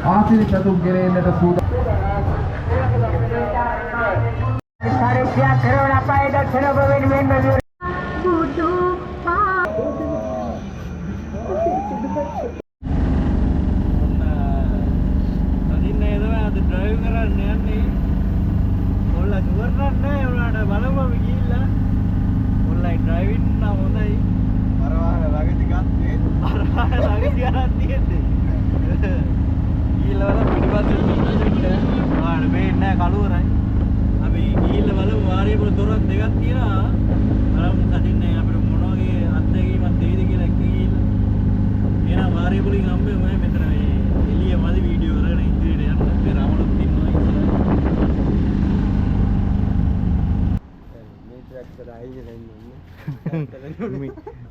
ආසිරි පැතුම් ගෙනෙන්නට සූදානම්.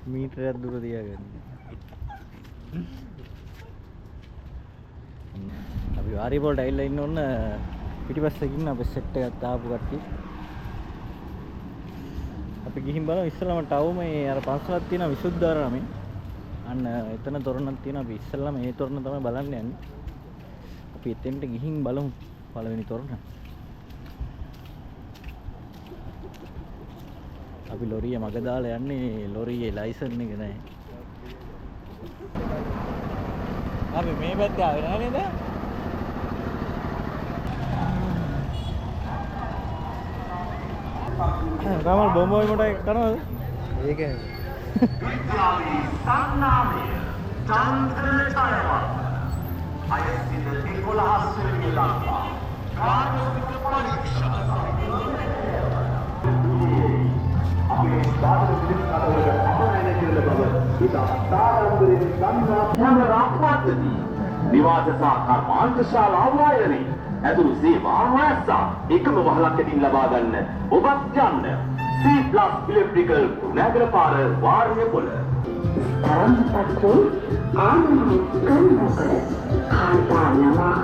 මීටරයක් දුර තියාගන්න. අපි වාරිය පොලට ඇවිල්ලා ඉන්න ඕන පිටිපස්සකින් අපේ සෙට් එකක් දාපු කට්ටිය. අපි ගිහින් බලමු ඉස්සෙල්ලාම ටවුම මේ අර පන්සලක් තියෙනවා විසුද්ධාරාමේ. අන්න එතන තොරණක් තියෙනවා. අපි ඉස්සෙල්ලාම මේ තොරණ තමයි බලන්න යන්නේ. අපි එතෙන්ට ගිහින් බලමු පළවෙනි තොරණ. අපි ලොරිය මග දාලා යන්නේ ලොරියේ ලයිසන් එක නැහැ. අපි මේ පැත්තේ ආවේ නැහැ නේද? ගමල් බොම්බෝයි මොටයි කරනවද? ඒකනේ. විද්‍යාවේ සංනාමය චන්ද්‍ර ඡායාවක්. අයසිද 11 වෙනි ලක්ෂ. කාර්යෝපික පරීක්ෂා අපේ සාධන පිළිස්කරවලට අපරාධ කියලා බව ඉතා තාරම්බරේ සංඥා රාජ්‍යපති නිවාස සාකර්මාන්ත ශාලාවයනේ ඇතුළු සේවා රැස්සා එකම වහලකකින් ලබා ගන්න ඔබත් යන්න C+ ඉලෙක්ට්‍රිකල් කුණාගල පාර වාරිය පොළ තරම්පත්තු ආනන්ද කන්දකල කාන්තානවාහ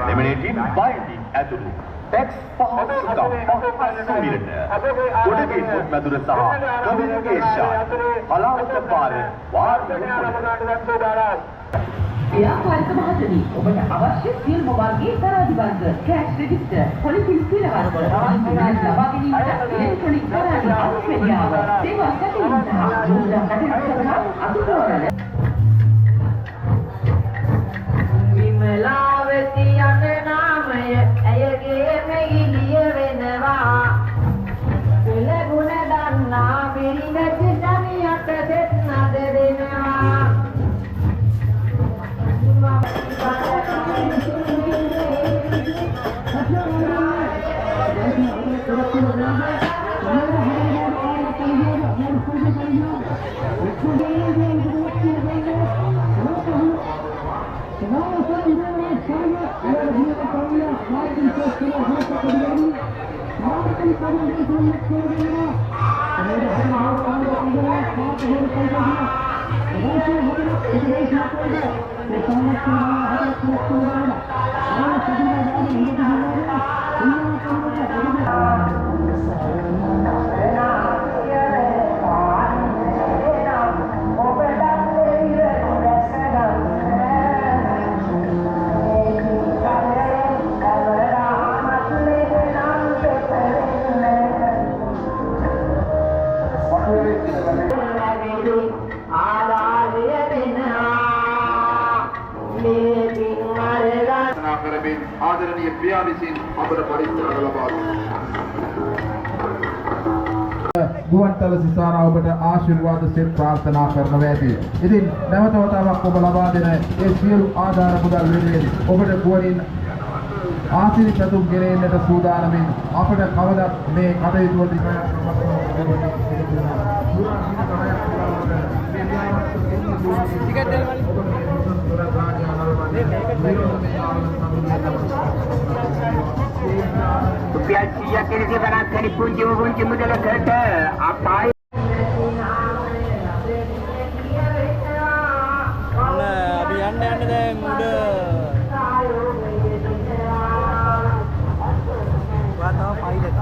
Laminating binding ඇතුළු ටෙක්ස් පහසුකම් පහසුමිලට ගොඩබිම් මුත්මැදුර සහ කමියුනිකේෂන් පලාවත පාර වාර්ෂික ව්‍යාපාරික මහජනී ඔබට අවශ්‍ය සියලුම වර්ගයේ තරාදිවර්ග කැෂ් රෙජිස්ටර් පොලිසිල් පිරවල් ලබා ගැනීමට ඉලෙක්ට්‍රොනික තරාදි අවශ්‍යතාව සේවා සැපයීම සහ මුද්‍රා කටයුතු සඳහා අතුරුවරල විමලාවති යන නාමය ඇයගේ මෙගිලිය වෙනවා පෙළගුණ දන්නා පිරිනැට ජනියට දෙත් නද දෙනවා ආදරණීය ප්‍රියා විසින් අපට පරිත්‍යාග ලබා ගුවන්තල සිසාරා ඔබට ආශිර්වාද සෙත් ප්‍රාර්ථනා කරනවා ඇති. ඉතින් නැවත වතාවක් ඔබ ලබා දෙන ඒ සියලු ආධාර මුදල් වෙනුවෙන් ඔබට ගුවනින් ආසිරි පැතුම් ගෙනෙන්නට සූදානමින් අපට කවදත් මේ කටයුතු වලදී ටිකට් रुपया 100 के लिए बना कर punci मुझे लगता है आप आए අපි යන්න දැන් උඩ වාතාව pilot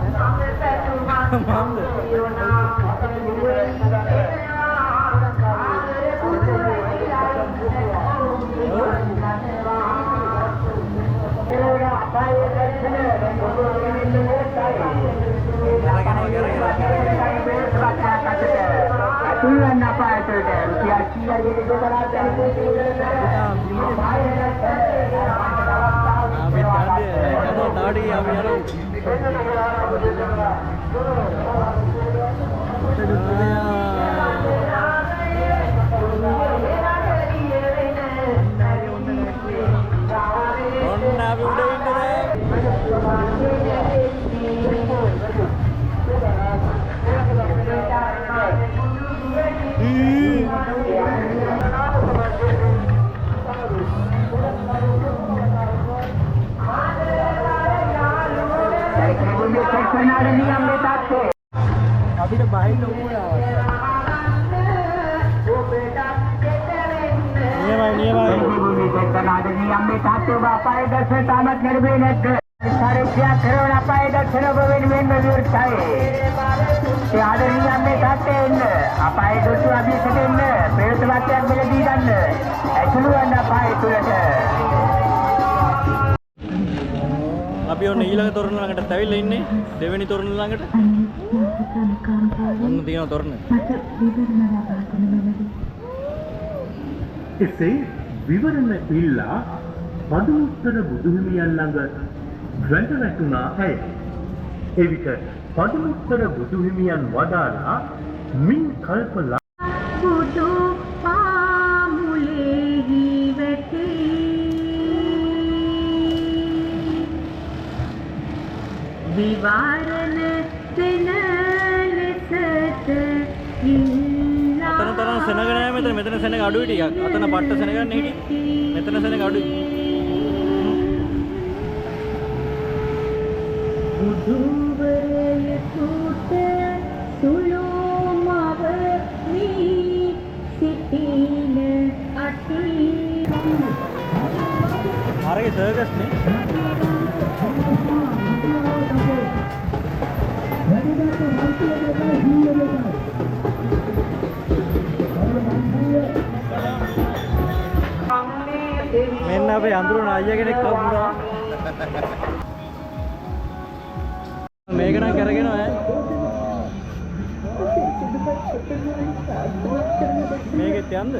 Tuhan apa itu deh? Sia-sia jadi keberatan itu. අපි යනවා තාඩි අපි යනවා ඔන්න අපි උඩ ඉන්නේ අපිට බහින්න ඕන අපි ඔන්න ඊළඟ තොරණ ළඟට ඇවිල්ලා ඉන්නේ දෙවෙනි තොරණ ළඟට ඔන්න තියෙනවා තොරණ එසේ විවරණ ඉල්ලා පදුමුත්තර බුදුහිමියන් ළඟ වැඳ වැටුණා ඇය. එවිට පදුමුත්තර බුදුහිමියන් වදාළා මින් කල්ප බුදු පාමුලෙහි වැටි විවරණ වෙන ලෙසට ඉන්නා තරම් සෙනග නෑ මෙතන සෙනග අඩුයි ටිකක් අතන පට්ට සෙනගන්නේ හිටියේ මෙතන සෙනග අඩුයි බුදුවරයෙකුට සුළු මව වී සිටින අති අරගේ සර්කස් නේ මෙන්න අපේ අඳුරන අයියා කෙනෙක් හම්බුණා මේක නම් කරගෙන ඈ මේකෙත් යන්න